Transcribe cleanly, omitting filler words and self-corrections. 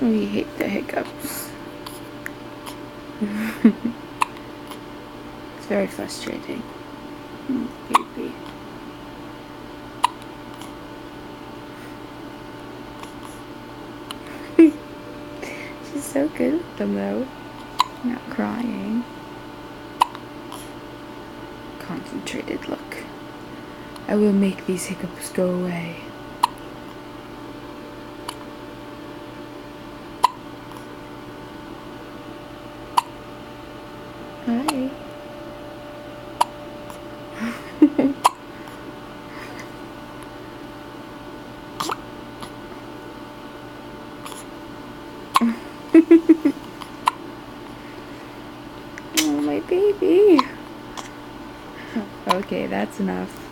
We hate the hiccups. It's very frustrating. Baby. She's so good with them though. Not crying. Concentrated look. I will make these hiccups go away. Hi. Oh, my baby. Okay, that's enough.